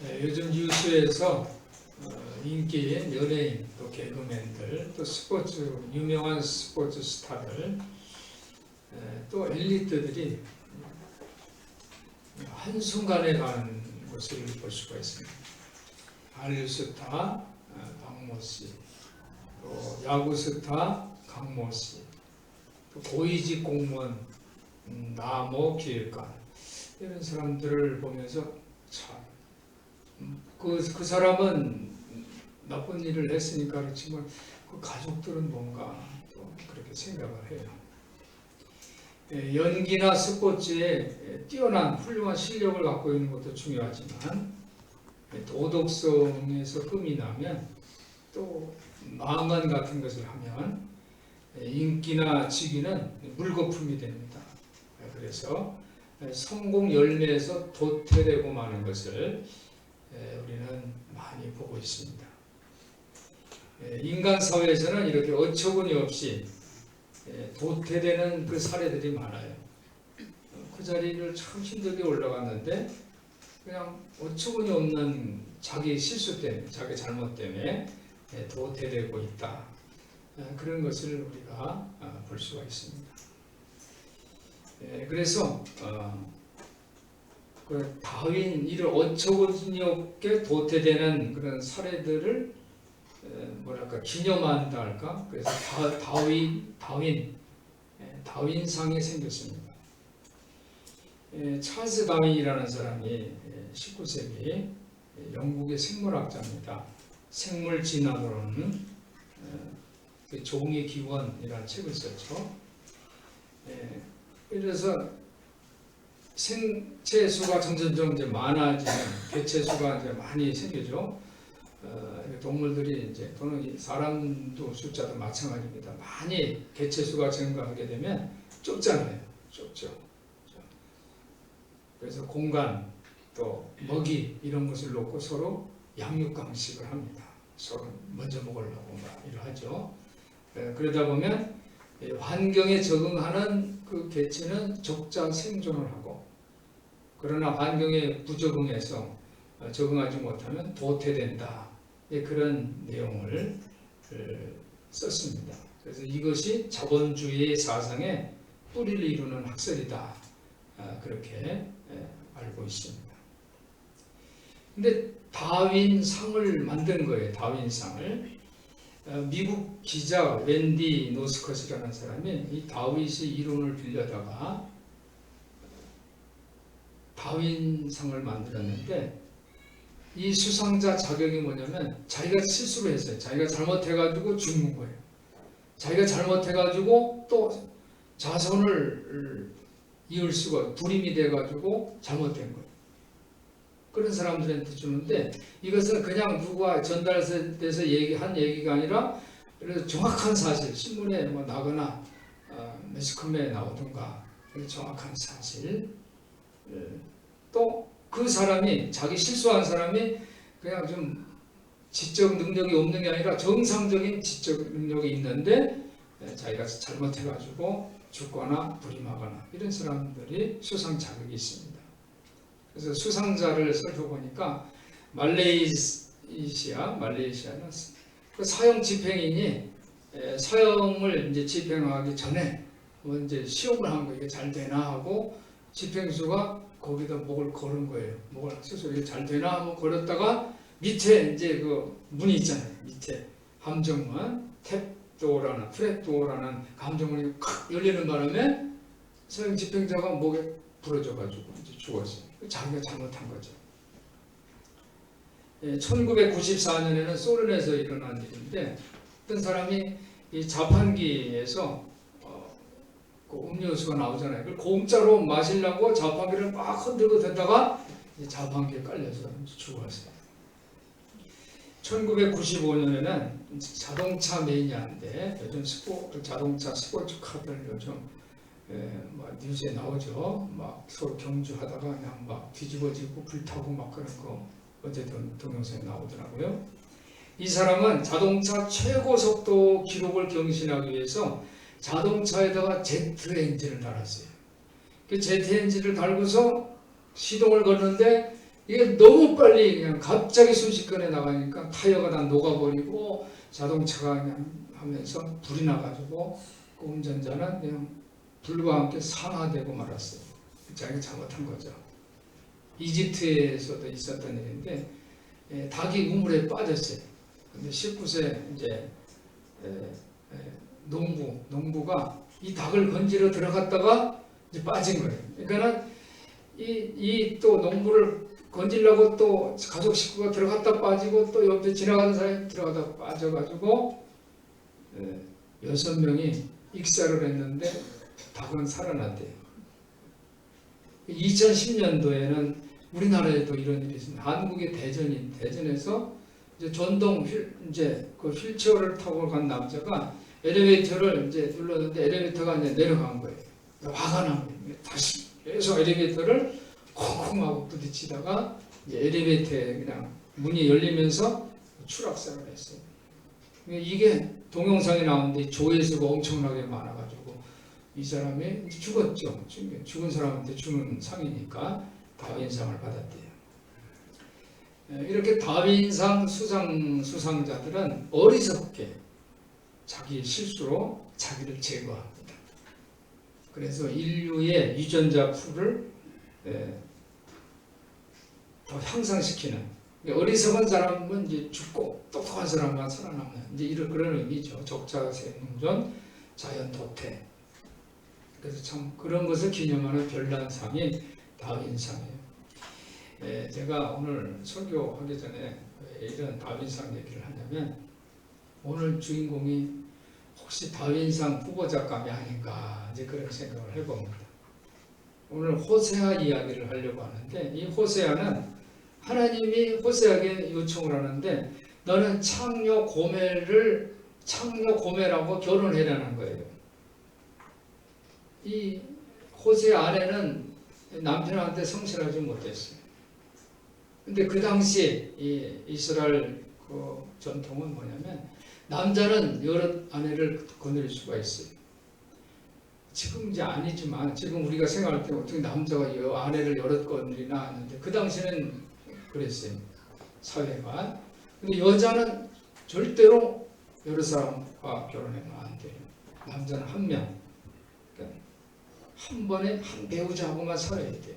요즘 뉴스에서 인기인 연예인, 또 개그맨들, 또 유명한 스포츠 스타들, 또 엘리트들이 한순간에 가는 것을 볼 수가 있습니다. 한류 스타 박모 씨, 또 야구 스타 강모 씨, 또 고위직 공무원 나모 기획관, 이런 사람들을 보면서 참 그 사람은 나쁜 일을 했으니까 그렇지만 그 가족들은 뭔가 또 그렇게 생각을 해요. 연기나 스포츠에 뛰어난 훌륭한 실력을 갖고 있는 것도 중요하지만 도덕성에서 흠이 나면 또 망언 같은 것을 하면 인기나 직위는 물거품이 됩니다. 그래서 성공 열매에서 도태되고 마는 것을 우리는 많이 보고 있습니다. 인간 사회에서는 이렇게 어처구니 없이 도태되는 그 사례들이 많아요. 그 자리를 참 힘들게 올라갔는데 그냥 어처구니 없는 자기 실수 때문에, 자기 잘못 때문에 도태되고 있다. 그런 것을 우리가 볼 수가 있습니다. 그래서 그 다윈 이를 어처구니 없게 도태되는 그런 사례들을 기념한다 할까? 그래서 다윈상이 생겼습니다. 찰스 다윈이라는 사람이 19세기 영국의 생물학자입니다. 생물 진화론은 종의 기원이라는 책을 썼죠. 그래서 생체 수가 점점 이제 많아지는, 개체 수가 이제 많이 생기죠. 동물들이 이제 또는 사람도 숫자도 마찬가지입니다. 많이 개체 수가 증가하게 되면 좁잖아요. 좁죠. 그래서 공간 또 먹이 이런 것을 놓고 서로 양육 강식을 합니다. 서로 먼저 먹으려고 막 이러하죠. 그러다 보면 환경에 적응하는 그 개체는 적자 생존을 하고, 그러나 환경에 부적응해서 적응하지 못하면 도태된다. 그런 내용을 썼습니다. 그래서 이것이 자본주의 사상의 뿌리를 이루는 학설이다. 그렇게 알고 있습니다. 근데 다윈상을 만든 거예요. 다윈상을. 미국 기자 웬디 노스컷이라는 사람이 이 다윗의 이론을 빌려다가 다윈상을 만들었는데, 이 수상자 자격이 뭐냐면 자기가 실수를 했어요. 자기가 잘못해가지고 죽는 거예요. 자기가 잘못해가지고 또 자손을 이을 수가, 불임이 돼가지고 잘못된 거예요. 그런 사람들한테 주는데, 이것은 그냥 누가 전달돼서 한 얘기가 아니라 그래서 정확한 사실, 신문에 뭐 나거나 매스컴에 나오든가 정확한 사실, 또 그 사람이, 자기 실수한 사람이 그냥 좀 지적 능력이 없는 게 아니라 정상적인 지적 능력이 있는데 자기가 잘못해가지고 죽거나 불임하거나 이런 사람들이 수상 자격이 있습니다. 그래서 수상자를 살펴보니까 말레이시아는 그 사형 집행인이 사형을 이제 집행하기 전에 이제 시험을 한 거, 이게 잘 되나 하고 집행수가 거기다 목을 거는 거예요. 목을 스스로 이게 잘 되나 하고 걸었다가 밑에 이제 그 문이 있잖아요. 밑에 함정문, 트랩도어라는 함정문이 칵 열리는 바람에 사형 집행자가 목에 부러져가지고 이제 죽었어요. 자기가 잘못한 거죠. 1994년에는 소련에서 일어난 일인데, 어떤 사람이 이 자판기에서 그 음료수가 나오잖아요. 그걸 공짜로 마시려고 자판기를 막 흔들고 대다가 자판기에 깔려서 죽었어요. 1995년에는 자동차 매니아인데, 요즘 자동차 스포츠 카들 요즘 뉴스에 나오죠. 막 서로 경주하다가 그냥 막 뒤집어지고 불타고 막 그런 거 어제 동영상에 나오더라고요. 이 사람은 자동차 최고 속도 기록을 경신하기 위해서 자동차에다가 제트 엔진을 달았어요. 그 제트 엔진을 달고서 시동을 걸는데 이게 너무 빨리 그냥 갑자기 순식간에 나가니까 타이어가 다 녹아버리고 자동차가 그냥 하면서 불이 나가지고 그 운전자는 그냥 불과 함께 상하되고 말았어요. 자기가 잘못한 거죠. 이집트에서도 있었던 일인데 닭이 우물에 빠졌어요. 근데 19세 이제 농부가 이 닭을 건지러 들어갔다가 이제 빠진 거예요. 그러니까는 이 또 농부를 건지려고 또 가족 식구가 들어갔다 빠지고 또 옆에 지나가는 사람이 들어가다 빠져가지고 6명이 익사를 했는데 닭은 살아났대요. 2010년도에는 우리나라에도 이런 일이 있습니다. 한국의 대전에서 이제 전동 이제 그 휠체어를 타고 간 남자가 엘리베이터를 이제 눌렀는데 엘리베이터가 이제 내려간 거예요. 화가 난 거예요. 다시 계속 엘리베이터를 콩콩하고 부딪히다가 이제 엘리베이터에 그냥 문이 열리면서 추락사를 했어요. 이게 동영상에 나오는데 조회수가 엄청나게 많아가지고 이 사람이 죽었죠. 죽은 사람한테 주는 상이니까 다윈상을 받았대요. 이렇게 다윈상 수상자들은 어리석게 자기 실수로 자기를 제거합니다. 그래서 인류의 유전자 풀을 더 향상시키는, 어리석은 사람은 이제 죽고 똑똑한 사람만 살아남는 이제 이런 그런 의미죠. 적자 생존, 자연 도태. 그래서 참 그런 것을 기념하는 별난상이 다윈상이에요. 제가 오늘 설교하기 전에 왜 이런 다윈상 얘기를 하냐면 오늘 주인공이 혹시 다윈상 후보작감이 아닌가 이제 그런 생각을 해봅니다. 오늘 호세아 이야기를 하려고 하는데 이 호세아는 하나님이 호세아에게 요청을 하는데 너는 창녀 고멜하고 결혼해라는 거예요. 이 호세아 아내는 남편한테 성실하지 못했어요. 근데 그 당시에 이 이스라엘 그 전통은 뭐냐면 남자는 여러 아내를 거느릴 수가 있어요. 지금 이제 아니지만 지금 우리가 생각할 때 어떻게 남자가 아내를 여러 거느리나 하는데 그 당시에는 그랬어요. 사회가. 근데 여자는 절대로 여러 사람과 결혼하면 안 돼요. 남자는 한 명. 그러니까 한 번에 한 배우자하고만 살아야 돼요.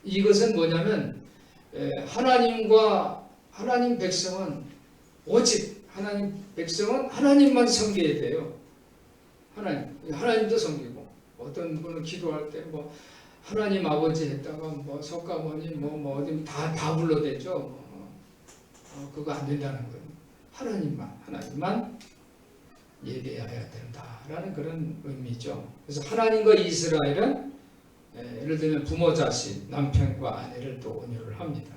이것은 뭐냐면 하나님 백성은 오직 하나님 백성은 하나님만 섬겨야 돼요. 하나님도 섬기고 어떤 분은 기도할 때 뭐 하나님 아버지 했다가 뭐 석가모니 뭐 어디 다 불러대죠. 그거 안 된다는 거예요. 하나님만 예배해야 된다라는 그런 의미죠. 그래서 하나님과 이스라엘은 예를 들면 부모 자식, 남편과 아내를 또 온유를 합니다.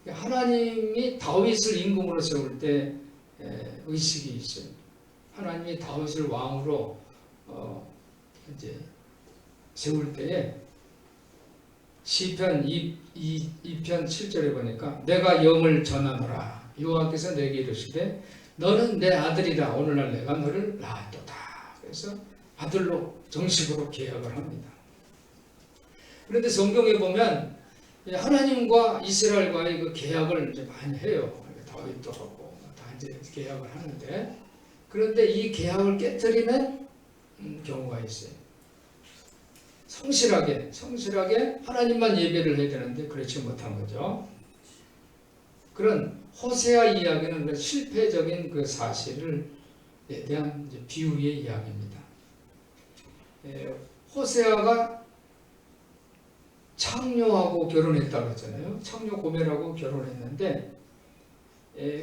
하나님이 다윗을 임금으로 세울 때 의식이 있어요. 하나님이 다윗을 왕으로 이제 세울 때에 시편 2편 7절에 보니까 내가 영을 전하노라 여호와께서 내게 이르시되 너는 내 아들이라 오늘날 내가 너를 낳았도다. 그래서 아들로 정식으로 계약을 합니다. 그런데 성경에 보면 하나님과 이스라엘과의 그 계약을 이제 많이 해요. 다윗도 하고 다 이제 계약을 하는데 그런데 이 계약을 깨뜨리는 경우가 있어요. 성실하게 하나님만 예배를 해야 되는데 그렇지 못한 거죠. 그런 호세아 이야기는 실패적인 그 사실에 대한 이제 비유의 이야기입니다. 호세아가 창녀하고 결혼했다고 했잖아요. 창녀 고멜하고 결혼했는데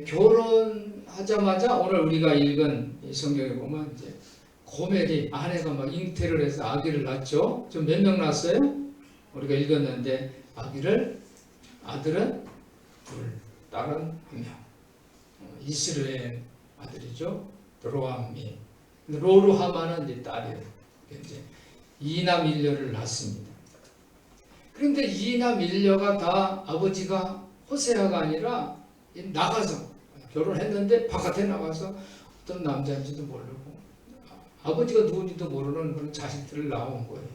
결혼하자마자 오늘 우리가 읽은 성경에 보면 이제 고멜이 아내가 막 잉태를 해서 아기를 낳죠. 좀 몇 명 낳았어요? 우리가 읽었는데 아들은 둘, 딸은 한 명. 이스라엘 아들이죠. 로암이. 로루하마는 이제 딸이에요. 이제 이남 일녀를 낳습니다. 그런데 이남 일녀가 다 아버지가 호세아가 아니라 나가서 결혼했는데 바깥에 나가서 어떤 남자인지도 모르고 아버지가 누군지도 모르는 그런 자식들을 낳은 거예요.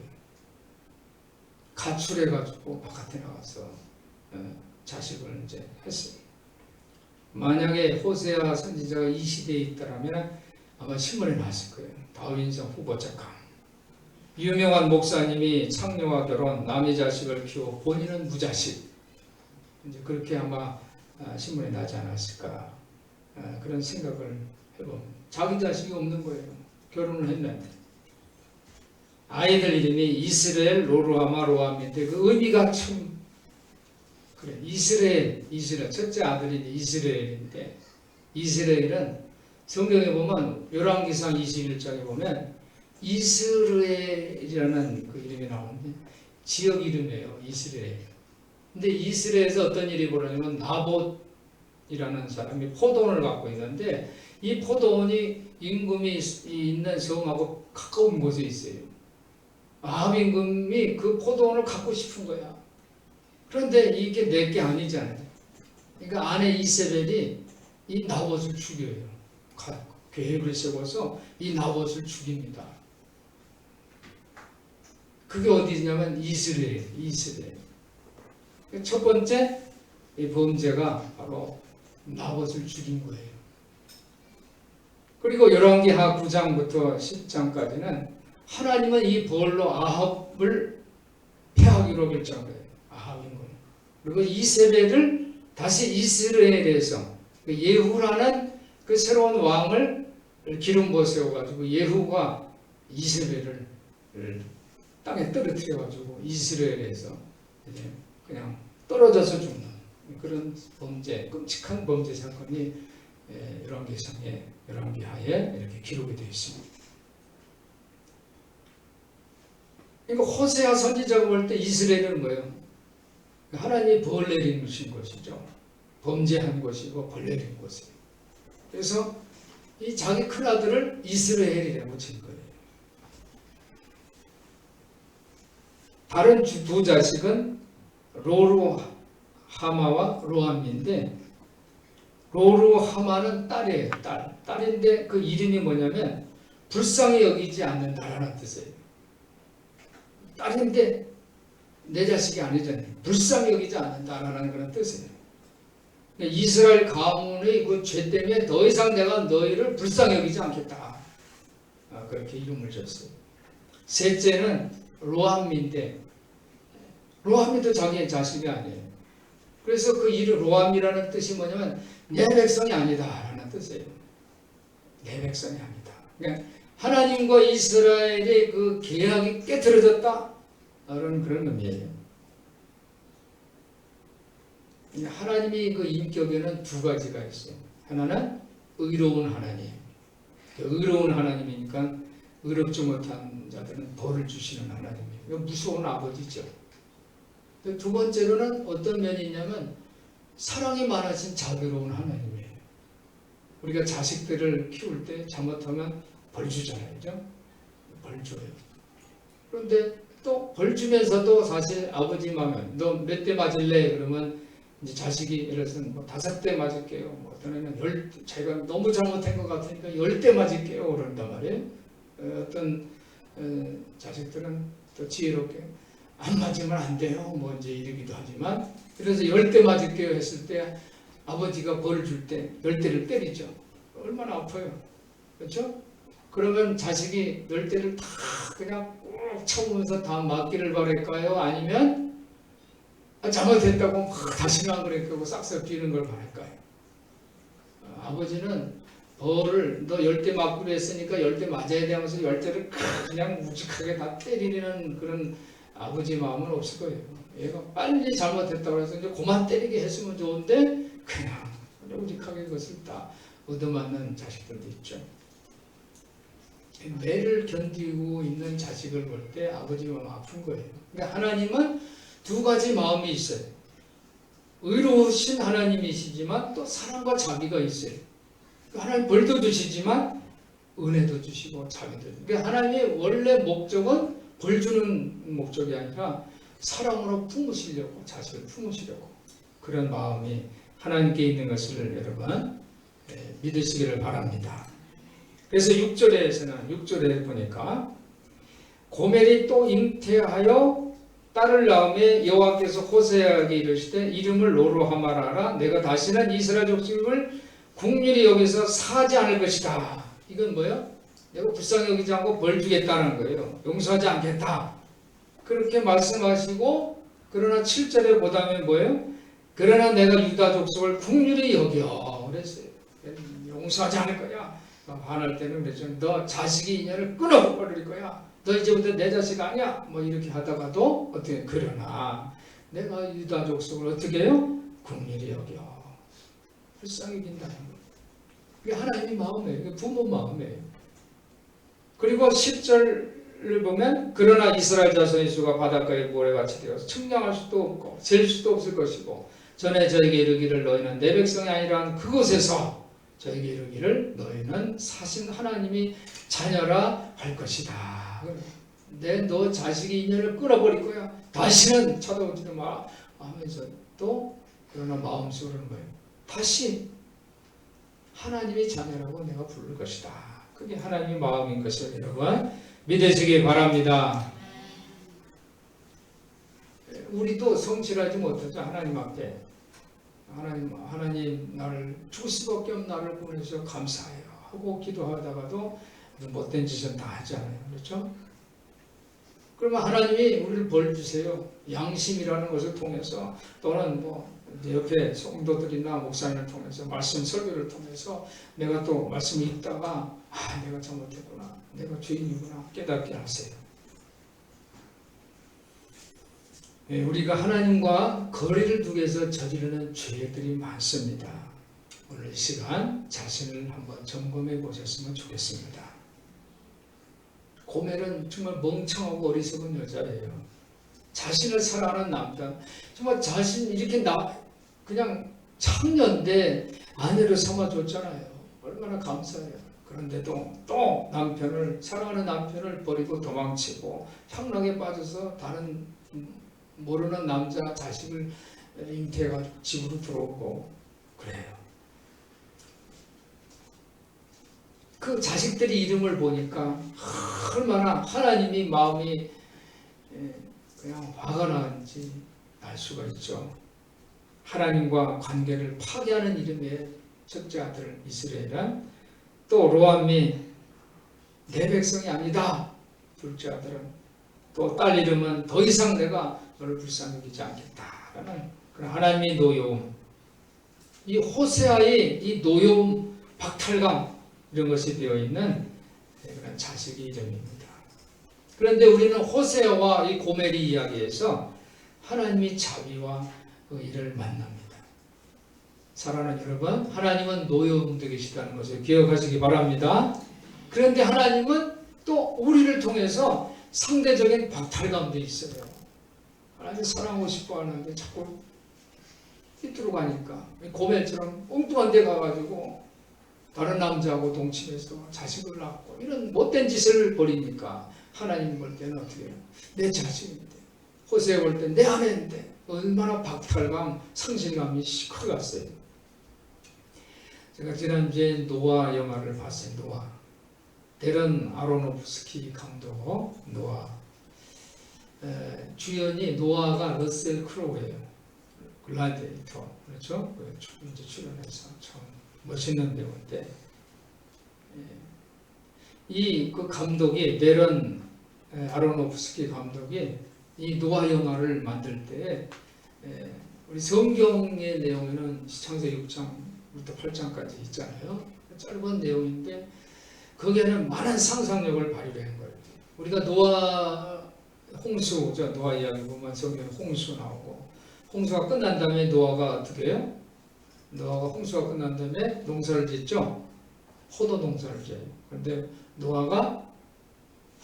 가출해가지고 바깥에 나가서 자식을 이제 했어요. 만약에 호세아 선지자가 이 시대에 있다라면 아마 신문에 났을 거예요. 다윈성 후보자감. 유명한 목사님이 창녀와 결혼, 남의 자식을 키워 본인은 무자식. 이제 그렇게 아마 신문에 나지 않았을까 그런 생각을 해봅니다. 자기 자식이 없는 거예요. 결혼을 했는데. 아이들 이름이 이스라엘, 로루하마, 로암인데 그 의미가 참 그래. 이스라엘 첫째 아들이 이스라엘인데 이스라엘은 성경에 보면 열왕기상 21장에 보면 이스라엘이라는 그 이름이 나오는데 지역 이름이에요. 이스라엘. 근데 이스라엘에서 어떤 일이 벌어지면 나봇이라는 사람이 포도원을 갖고 있는데 이 포도원이 임금이 있는 성하고 가까운 곳에 있어요. 아합 임금이 그 포도원을 갖고 싶은 거야. 그런데 이게 내게 아니잖아요. 그러니까 아내 이세벨이 이 나봇을 죽여요. 계획을 세워서 이 나봇을 죽입니다. 그게 어디냐면 이스라엘. 첫 번째 이 범죄가 바로 나봇을 죽인 거예요. 그리고 열왕기하 9장부터 10장까지는 하나님은 이 벌로 아합을 패하기로 결정해요. 아합인 거. 그리고 이세벨을 다시 이스라엘에서 예후라는 그 새로운 왕을 기름 부어 세워가지고 예후가 이세벨을 땅에 떨어뜨려가지고 이스라엘에서 그냥 떨어져서 죽는 그런 범죄, 끔찍한 범죄 사건이 열왕기하에 이렇게 기록이 되어 있습니다. 그러니까 호세아 선지자가 볼 때 이스라엘은 뭐예요? 하나님이 벌 내리신 것이죠. 범죄한 것이고 벌 내린 것이에요. 그래서 이 자기 큰아들을 이스라엘이라고 붙인 거예요. 다른 두 자식은 로루하마와 로암인데 로루하마는 딸이에요. 딸인데 그 이름이 뭐냐면 불쌍히 여기지 않는다라는 뜻이에요. 딸인데 내 자식이 아니잖아요. 불쌍히 여기지 않는다라는 그런 뜻이에요. 이스라엘 가문의 그 죄 때문에 더 이상 내가 너희를 불쌍히 여기지 않겠다. 그렇게 이름을 줬어요. 셋째는 로암인데 로암이도 자기의 자식이 아니에요. 그래서 그 이름 로암이라는 뜻이 뭐냐면 내 백성이 아니다라는 뜻이에요. 내 백성이 아니다. 그러니까 하나님과 이스라엘의 그 계약이 깨트려졌다. 그런 의미예요. 하나님이 그 인격에는 두 가지가 있어요. 하나는 의로운 하나님. 의로운 하나님이니까 의롭지 못한 자들은 벌을 주시는 하나님이에요. 무서운 아버지죠. 두 번째로는 어떤 면이 있냐면 사랑이 많으신 자비로운 하나님이에요. 우리가 자식들을 키울 때 잘못하면 벌 주잖아요. 그죠? 벌 줘요. 그런데 또 벌 주면서도 사실 아버지 마음에 너 몇 대 맞을래? 그러면 이제 자식이 예를 들어서 뭐 5대 맞을게요. 뭐 어떤 애는 자기가 너무 잘못한 것 같으니까 10대 맞을게요. 그런단 말이에요. 어떤 자식들은 또 지혜롭게 안 맞으면 안 돼요. 뭐 이제 이러기도 하지만 그래서 10대 맞을게요 했을 때 아버지가 벌을 줄 때 10대를 때리죠. 얼마나 아파요. 그렇죠? 그러면 자식이 10대를 다 그냥 꾹 참으면서 다 맞기를 바랄까요? 아니면 잘못했다고 막 다시는 안 그랬고 싹싹 비는 걸 바랄까요? 아버지는 벌을 너 10대 맞기로 했으니까 10대 맞아야 돼 하면서 10대를 그냥 무직하게 다 때리는 그런 아버지 마음은 없을 거예요. 얘가 빨리 잘못했다고 해서 이제 그만 때리게 했으면 좋은데 그냥 무직하게 그것을 다 얻어맞는 자식들도 있죠. 매를 견디고 있는 자식을 볼 때 아버지 마음 아픈 거예요. 그러니까 하나님은 두 가지 마음이 있어요. 의로우신 하나님이시지만 또 사랑과 자비가 있어요. 하나님 벌도 주시지만 은혜도 주시고 자비도 주시고. 그러니까 하나님의 원래 목적은 벌 주는 목적이 아니라 사랑으로 품으시려고, 자식을 품으시려고 그런 마음이 하나님께 있는 것을 여러분 믿으시기를 바랍니다. 그래서 6절에 보니까 고멜이 또 잉태하여 딸을 낳음에 여호와께서 호세아에게 이르시되 이름을 로로하마라 하라. 내가 다시는 이스라엘 족속을 국률이 여기서 사지 않을 것이다. 이건 뭐예요? 내가 불쌍히 여기지 않고 벌 주겠다는 거예요. 용서하지 않겠다. 그렇게 말씀하시고, 그러나 7절에 보다음에 뭐예요? 그러나 내가 유다 족속을 국률이 여겨 그랬어요. 용서하지 않을 거야. 화날 때는 그랬죠. 너 자식이 인연을 끊어버릴 거야. 너 이제부터 내 자식 아니야. 뭐 이렇게 하다가도 어떻게, 그러나 내가 유다 족속을 어떻게 해요? 국률이 여겨. 불쌍히 여긴다는 거예요. 그게 하나님의 마음이에요. 그게 부모 마음이에요. 그리고 10절을 보면 그러나 이스라엘 자손의 수가 바닷가의 모래같이 되어서 측량할 수도 없고 잴 수도 없을 것이고 전에 저에게 이르기를 너희는 내 백성이 아니라 그곳에서 저에게 이르기를 너희는 사신 하나님이 자녀라 할 것이다. 내 너 자식이 인연을 끊어버릴 거야. 다시는 쳐다보지도 마 하면서 또 그러나 마음속으로는 뭐예요? 다시 하나님의 자녀라고 내가 부를 것이다. 그게 하나님의 마음인 것을 여러분 믿으시기 바랍니다. 우리도 성실하지 못하죠. 하나님 앞에. 하나님 나를 죽을 수밖에 없는 나를 보내셔서 감사해요 하고 기도하다가도 못된 짓은 다 하잖아요. 그렇죠? 그러면 하나님이 우리를 벌 주세요. 양심이라는 것을 통해서 또는 뭐 옆에 성도들이나 목사님을 통해서 말씀 설교를 통해서 내가 또 말씀 읽다가 내가 잘못했구나. 내가 죄인이구나. 깨닫게 하세요. 우리가 하나님과 거리를 두고서 저지르는 죄들이 많습니다. 오늘 이 시간 자신을 한번 점검해 보셨으면 좋겠습니다. 고멜은 정말 멍청하고 어리석은 여자예요. 자신을 사랑하는 남자, 정말 자신 이렇게 그냥 창녀인데 아내를 삼아줬잖아요. 얼마나 감사해요. 그런데도 또 남편을 사랑하는 남편을 버리고 도망치고 향락에 빠져서 다른 모르는 남자 자식을 잉태해가지고 집으로 들어오고 그래요. 그 자식들이 이름을 보니까 얼마나 하나님이 마음이 그냥 화가 나는지 알 수가 있죠. 하나님과 관계를 파괴하는 이름의 첫째 아들 이스라엘은 또 로암이 내 백성이 아니다. 둘째 아들은 또 딸 이름은 더 이상 내가 너를 불쌍히 여기지 않겠다라는 그런 하나님의 노여움, 이 호세아의 이 노여움, 박탈감 이런 것이 되어 있는 그런 자식의 이름입니다. 그런데 우리는 호세아와 이 고멜이 이야기에서 하나님의 자비와 의를 만납니다. 사랑하는 여러분, 하나님은 노여움도 계시다는 것을 기억하시기 바랍니다. 그런데 하나님은 또 우리를 통해서 상대적인 박탈감도 있어요. 하나님 사랑하고 싶어 하는데 자꾸 삐뚤어 가니까 고멜처럼 엉뚱한 데 가가지고 다른 남자하고 동침해서 자식을 낳고 이런 못된 짓을 벌이니까 하나님 볼 때는 어떻게 해요? 내 자식인데, 호세아 볼 때 내 아내인데 얼마나 박탈감, 상실감이 커갔어요. 제가 지난주에 노아 영화를 봤어요. 노아. 데런 아로노프스키 감독 노아. 주연이 노아가 러셀 크로우예요. 글라디에이터. 그렇죠? 이제 출연해서 참 멋있는 배우인데 그 감독이 데런 아로노프스키 감독이 이 노아 영화를 만들 때 우리 성경의 내용에는 창세기 6장부터 8장까지 있잖아요. 짧은 내용인데 거기에는 많은 상상력을 발휘한 거예요. 우리가 노아 홍수죠. 노아 이야기 보면 성경에 홍수 나오고 홍수가 끝난 다음에 노아가 어떻게 해요? 노아가 홍수가 끝난 다음에 농사를 짓죠. 포도 농사를 지어요. 그런데 노아가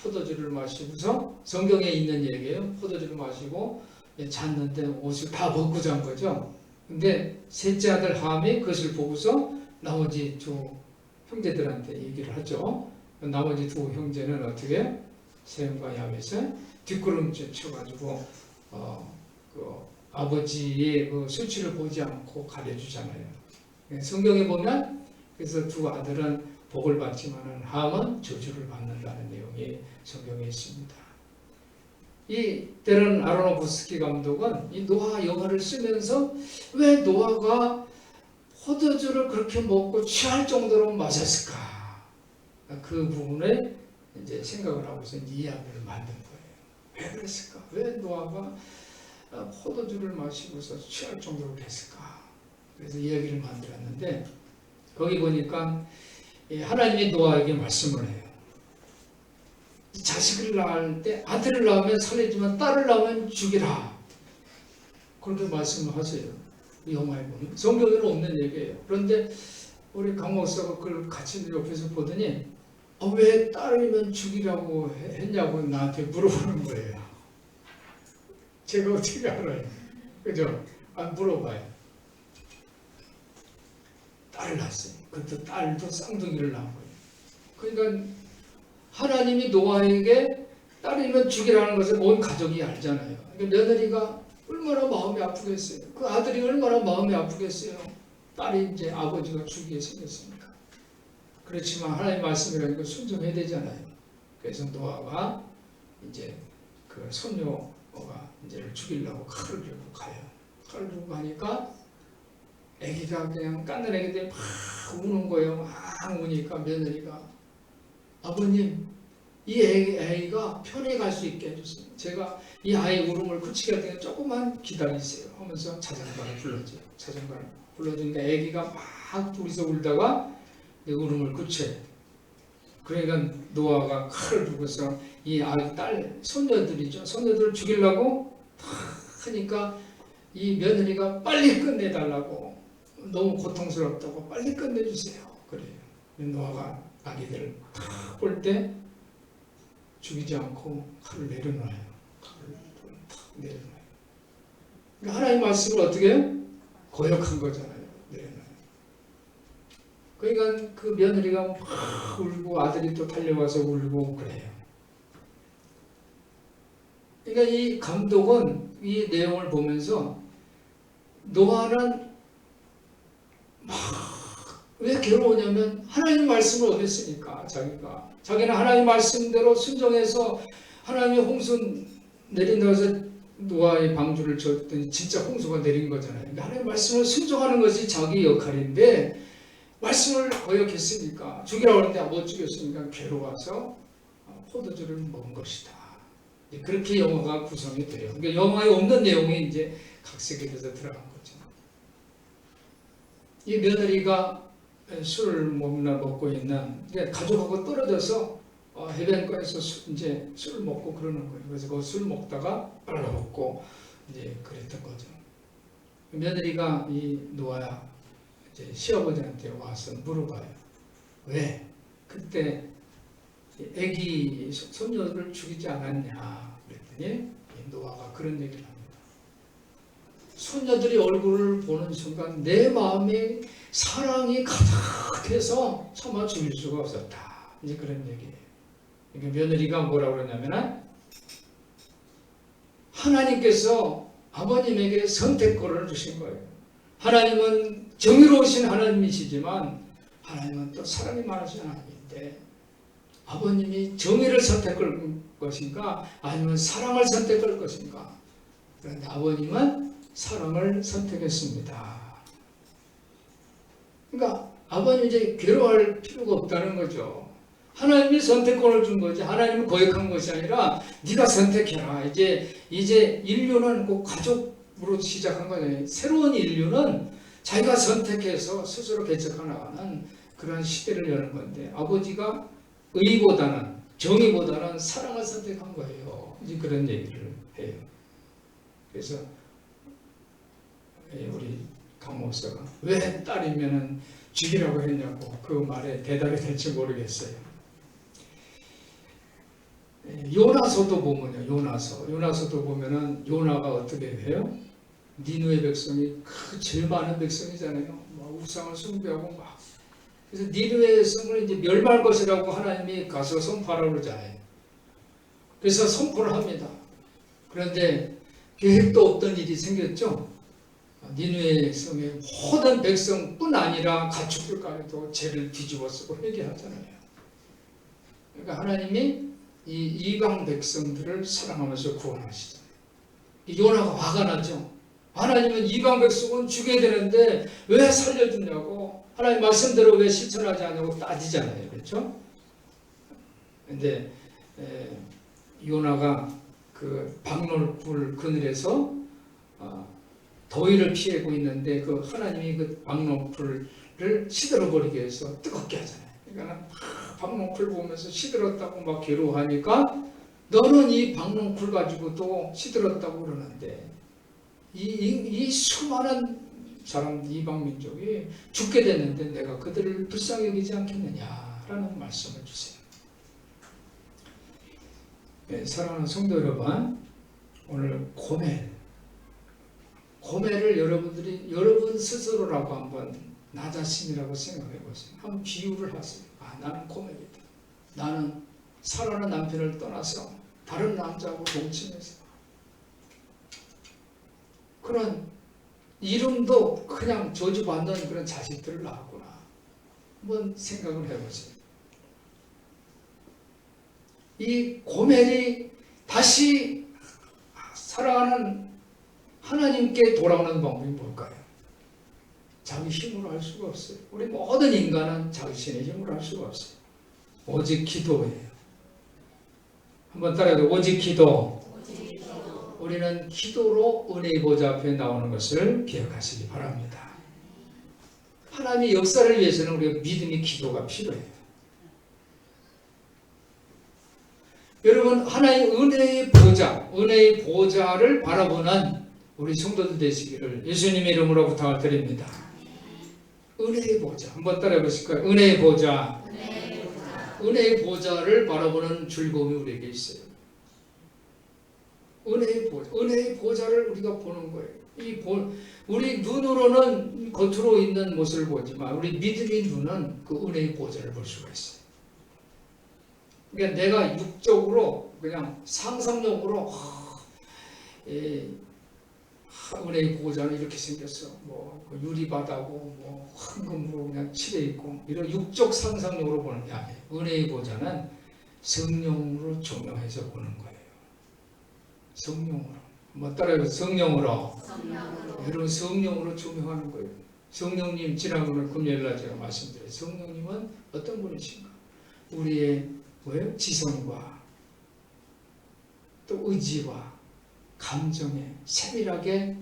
포도주를 마시고서 성경에 있는 얘기예요. 포도주를 마시고 잤는데 옷을 다 벗고 잔 거죠. 근데 셋째 아들 함이 그것을 보고서 나머지 두 형제들한테 얘기를 하죠. 나머지 두 형제는 어떻게 해요? 셈과 야벳은 뒷걸음질 쳐가지고 그 아버지의 그 수치를 보지 않고 가려주잖아요. 성경에 보면 그래서 두 아들은 복을 받지만은 함은 저주를 받는다는 내용이 성경에 있습니다. 이 데런 아로노프스키 감독은 이 노아 영화를 쓰면서 왜 노아가 포도주를 그렇게 먹고 취할 정도로 마셨을까? 그 부분에 이제 생각을 하고서 이야기를 만든 거예요. 왜 그랬을까? 왜 노아가 포도주를 마시고서 취할 정도로 됐을까? 그래서 이야기를 만들었는데 거기 보니까 하나님이 노아에게 말씀을 해요. 자식을 낳을 때 아들을 낳으면 살리지만 딸을 낳으면 죽이라. 그렇게 말씀을 하세요. 이 영화에 보면 성경에는 없는 얘기예요. 그런데 우리 강 목사가 그걸 같이 옆에서 보더니 왜 딸이면 죽이라고 했냐고 나한테 물어보는 거예요. 제가 어떻게 알아요? 그죠? 안 물어봐요. 딸을 낳았어요. 그것도 딸도 쌍둥이를 낳은 거예요. 그러니까 하나님이 노아에게 딸이면 죽이라는 것을 온 가족이 알잖아요. 그러니까 며느리가 얼마나 마음이 아프겠어요. 그 아들이 얼마나 마음이 아프겠어요. 딸이 이제 아버지가 죽이게 생겼으니까. 그렇지만 하나님 말씀이라니까 순종해야 되잖아요. 그래서 노아가 이제 그 손녀가 이제 죽이려고 칼을 들고 가요. 칼을 들고 가니까 아기가 그냥 깐난 아기들이 막 우는 거예요. 막 우니까 며느리가 아버님 이 아이가 편히 갈 수 있게 해주세요. 제가 이 아이 울음을 그치게 할 테니까 조금만 기다리세요 하면서 자장가를 불러줘요. 자장가를 불러주니까 아기가 막 둘이서 울다가 울음을 그쳐요. 그러니까 노아가 칼을 들고서 이 아이 딸 손녀들이죠. 손녀들을 죽이려고 하니까 이 며느리가 빨리 끝내달라고 너무 고통스럽다고 빨리 끝내주세요. 그래요. 노아가 아기들을 탁 볼 때 죽이지 않고 칼을 내려놔요. 칼을 탁 내려놔요. 그러니까 하나님 말씀을 어떻게 해요? 거역한 거잖아요. 내려놔요. 그러니까 그 며느리가 막 울고 아들이 또 달려와서 울고 그래요. 그러니까 이 감독은 이 내용을 보면서 노아는 왜 괴로우냐면 하나님 말씀을 어겼으니까 자기는 하나님 말씀대로 순종해서 하나님이 홍수 내린다고 해서 노아의 방주를 줬더니 진짜 홍수가 내린 거잖아요. 그러니까 하나님 말씀을 순종하는 것이 자기 역할인데 말씀을 거역했으니까 죽이라고 하는데 못 죽였으니까 괴로워서 포도주를 먹은 것이다. 그렇게 영화가 구성이 돼요. 그러니까 영화에 없는 내용이 이제 각색이 돼서 들어간 거죠. 이 며느리가 술을 먹고 있는 가족하고 떨어져서 해변가에서 이제 술을 먹고 그러는 거예요. 그래서 그 술 먹다가 빨라먹고 이제 그랬던 거죠. 며느리가 이 노아 이제 시아버지한테 와서 물어봐요. 왜 그때 아기 손녀를 죽이지 않았냐 그랬더니 노아가 그런 얘기를 합니다. 손녀들이 얼굴을 보는 순간 내 마음에 사랑이 가득해서 참아 죽일 수가 없었다. 이제 그런 얘기예요. 그러니까 며느리가 뭐라고 그러냐면 하나님께서 아버님에게 선택권을 주신 거예요. 하나님은 정의로우신 하나님이시지만 하나님은 또 사랑이 많으신 하나님인데 아버님이 정의를 선택할 것인가 아니면 사랑을 선택할 것인가. 그런데 아버님은 사랑을 선택했습니다. 그러니까 아버님 이제 괴로워할 필요가 없다는 거죠. 하나님이 선택권을 준 거지. 하나님은 거역한 것이 아니라 네가 선택해라. 이제 인류는 꼭 가족으로 시작한 거잖아요. 새로운 인류는 자기가 선택해서 스스로 개척해 나가는 그런 시대를 여는 건데 아버지가 의보다는 정의보다는 사랑을 선택한 거예요. 이제 그런 얘기를 해요. 그래서 우리 강 목사가 왜 딸이면은 죽이라고 했냐고 그 말에 대답이 될지 모르겠어요. 요나서도 보면요. 요나서도 보면은 요나가 어떻게 해요? 니느웨 백성이 제일 많은 백성이잖아요. 막 우상을 숭배하고 막 그래서 니느웨 성을 이제 멸망할 것이라고 하나님이 가서 선포하라고 그러잖아요. 그래서 선포를 합니다. 그런데 계획도 없던 일이 생겼죠. 니느웨 성의 모든 백성뿐 아니라 가축들까지도 죄를 뒤집어 쓰고 회개하잖아요. 그러니까 하나님이 이 이방 백성들을 사랑하면서 구원하시잖아요. 요나가 화가 나죠. 하나님은 이방 백성은 죽여야 되는데 왜 살려주냐고, 하나님 말씀대로 왜 실천하지 않냐고 따지잖아요. 그렇죠? 근데 요나가 그 박노풀 그늘에서 더위를 피하고 있는데 그 하나님이 그 박노풀을 시들어버리기 위해서 뜨겁게 하잖아요. 그러니까 박농쿨 보면서 시들었다고 막 괴로워하니까 너는 이 박농쿨 가지고도 시들었다고 그러는데 이 수많은 사람 이방 민족이 죽게 됐는데 내가 그들을 불쌍히 여기지 않겠느냐라는 말씀을 주세요. 네, 사랑하는 성도 여러분, 오늘 고멜을 여러분들이 여러분 스스로라고 한번 나 자신이라고 생각해 보세요. 한번 비유를 하세요. 나는 고멜이다. 나는 사랑하는 남편을 떠나서 다른 남자하고 동침해서 그런 이름도 그냥 저주받는 그런 자식들을 낳았구나. 한번 생각을 해보세요. 이 고멜이 다시 사랑하는 하나님께 돌아오는 방법이 뭘까요? 자기 힘으로 할 수가 없어요. 우리 모든 인간은 자신의 힘으로 할 수가 없어요. 오직 기도예요. 한번 따라해도 오직 기도. 우리는 기도로 은혜의 보좌 앞에 나오는 것을 기억하시기 바랍니다. 하나님의 역사를 위해서는 우리가 믿음의 기도가 필요해요. 여러분, 하나님의 은혜의 보좌를 바라보는 우리 성도들 되시기를 예수님의 이름으로 부탁을 드립니다. 은혜의 보좌. 한번 따라해 보실까요? 은혜의 보좌. 은혜의 보좌를 바라보는 즐거움이 우리에게 있어요. 은혜의 보좌를 우리가 보는 거예요. 우리 눈으로는 겉으로 있는 모습을 보지만 우리 믿음의 눈은 그 은혜의 보좌를 볼 수가 있어요. 그러니까 내가 육적으로 그냥 상상력으로 은혜의 보좌는 이렇게 생겼어. 뭐 유리바다고 뭐 황금으로 그냥 칠해 있고 이런 육적 상상력으로 보는 게 아니에요. 은혜의 보좌는 성령으로 조명해서 보는 거예요. 성령으로. 한번 따라해서 성령으로. 여러분 성령으로 조명하는 거예요. 성령님 지난번에 금요일날 제가 말씀드려요. 성령님은 어떤 분이신가? 우리의 지성과 또 의지와 감정에 세밀하게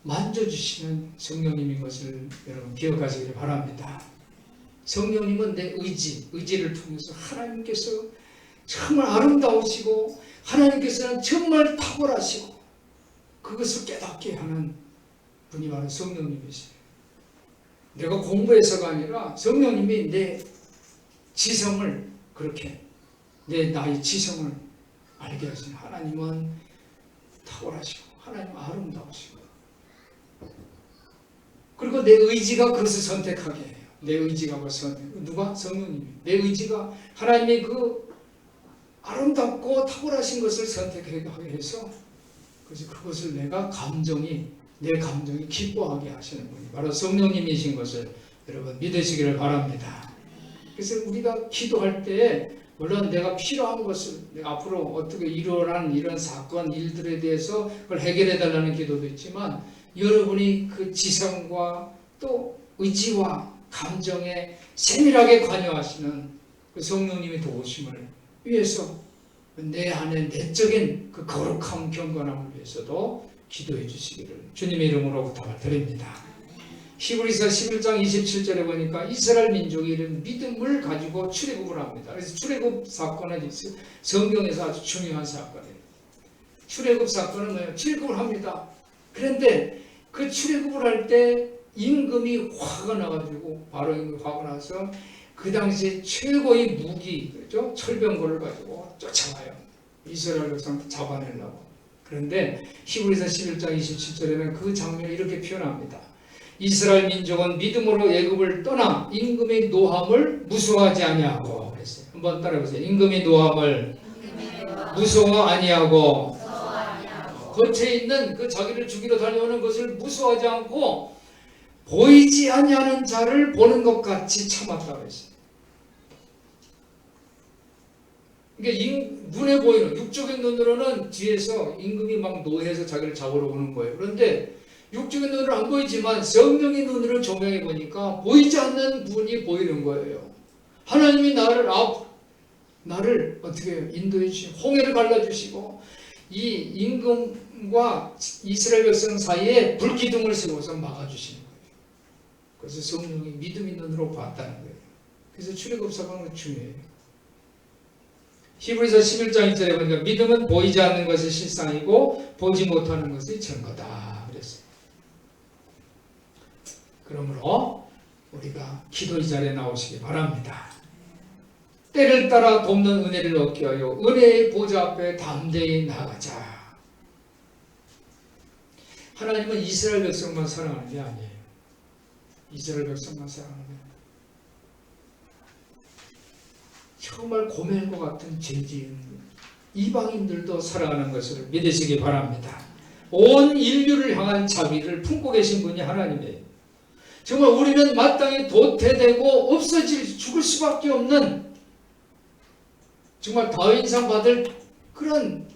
만져주시는 성령님인 것을 여러분 기억하시길 바랍니다. 성령님은 내 의지를 통해서 하나님께서 정말 아름다우시고 하나님께서는 정말 탁월하시고 그것을 깨닫게 하는 분이 바로 성령님이세요. 내가 공부해서가 아니라 성령님이 내 지성을 그렇게 나의 지성을 알게 하시는 하나님은 탁월하시고 하나님은 아름다우시고 그리고 내 의지가 그것을 선택하게 해요. 내 의지가 그것을 누가? 성령님이. 내 의지가 하나님의 그 아름답고 탁월하신 것을 선택하게 해서 그래서 그것을 내 감정이 기뻐하게 하시는 분이 바로 성령님이신 것을 여러분 믿으시기를 바랍니다. 그래서 우리가 기도할 때 물론 내가 필요한 것을 내가 앞으로 어떻게 일어난 이런 사건 일들에 대해서 그걸 해결해 달라는 기도도 있지만 여러분이 그 지성과 또 의지와 감정에 세밀하게 관여하시는 그 성령님의 도우심을 위해서 내 안에 내적인 그 거룩함 경건함을 위해서도 기도해 주시기를 주님의 이름으로 부탁을 드립니다. 히브리서 11장 27절에 보니까 이스라엘 민족이 이런 믿음을 가지고 출애굽을 합니다. 그래서 출애굽 사건은 성경에서 아주 중요한 사건이에요. 출애굽 사건은 뭐예요? 출애굽을 합니다. 그런데 그 출애굽을 할 때 임금이 화가 나가지고 바로 임금이 화가 나서 그 당시에 최고의 무기, 그렇죠? 철병거를 가지고 쫓아와요. 이스라엘 백성 잡아내려고. 그런데 히브리서 11장 27절에는 그 장면을 이렇게 표현합니다. 이스라엘 민족은 믿음으로 애굽을 떠나 임금의 노함을 무서워하지 아니하고 그랬어요. 한번 따라해보세요. 임금의 노함을 무서워 아니하고 겉에 있는 그 자기를 죽이러 달려오는 것을 무서워하지 않고 보이지 아니하는 자를 보는 것 같이 참았다고 했어요. 이게 눈에 보이는 육적인 눈으로는 뒤에서 임금이 막 노해서 자기를 잡으러 오는 거예요. 그런데 육적인 눈으로 안 보이지만 성령의 눈으로 조명해 보니까 보이지 않는 분이 보이는 거예요. 하나님이 나를 어떻게 인도해 주시고 홍해를 갈라주시고 이 임금과 이스라엘 백성 사이에 불기둥을 세워서 막아주시는 거예요. 그래서 성령이 믿음의 눈으로 봤다는 거예요. 그래서 출애굽 사건은 중요해요. 히브리서 11장 1절에 보니까 믿음은 보이지 않는 것이 실상이고 보지 못하는 것이 증거다 그랬어요. 그러므로 우리가 기도의 자리에 나오시기 바랍니다. 때를 따라 돕는 은혜를 얻게 하여 은혜의 보좌 앞에 담대히 나가자. 하나님은 이스라엘 백성만 사랑하는 게 아니에요. 이스라엘 백성만 사랑하는 게 아니에요. 정말 고멜과 같은 죄 지은 이방인들도 사랑하는 것을 믿으시기 바랍니다. 온 인류를 향한 자비를 품고 계신 분이 하나님이에요. 정말 우리는 마땅히 도태되고 없어질 죽을 수밖에 없는 정말 다윈상 받을 그런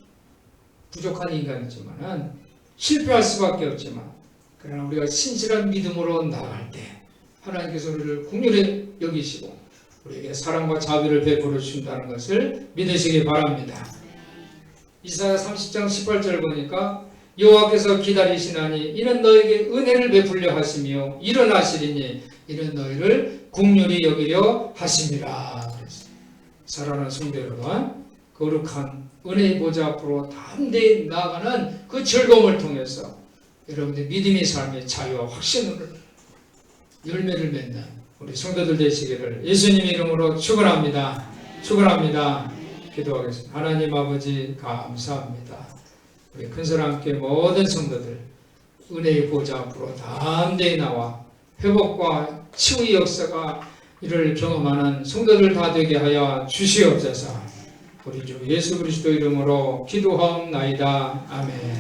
부족한 인간이지만 실패할 수밖에 없지만 그러나 우리가 신실한 믿음으로 나아갈 때 하나님께서 우리를 긍휼히 여기시고 우리에게 사랑과 자비를 베풀어 주신다는 것을 믿으시기 바랍니다. 이사야 30장 18절 보니까 여호와께서 기다리시나니 이는 너에게 은혜를 베풀려 하시며 일어나시리니 이는 너희를 긍휼히 여기려 하심이라. 사랑하는 성도 여러분, 거룩한 은혜의 보좌 앞으로 담대히 나아가는 그 즐거움을 통해서 여러분의 믿음의 삶의 자유와 확신으로 열매를 맺는 우리 성도들 되시기를 예수님 이름으로 축원합니다. 축원합니다. 기도하겠습니다. 하나님 아버지 감사합니다. 우리 큰소랑 함께 모든 성도들 은혜의 보좌 앞으로 담대히 나와 회복과 치유의 역사가 이를 경험하는 성도들 다 되게 하여 주시옵소서. 우리 주 예수 그리스도 이름으로 기도하옵나이다. 아멘.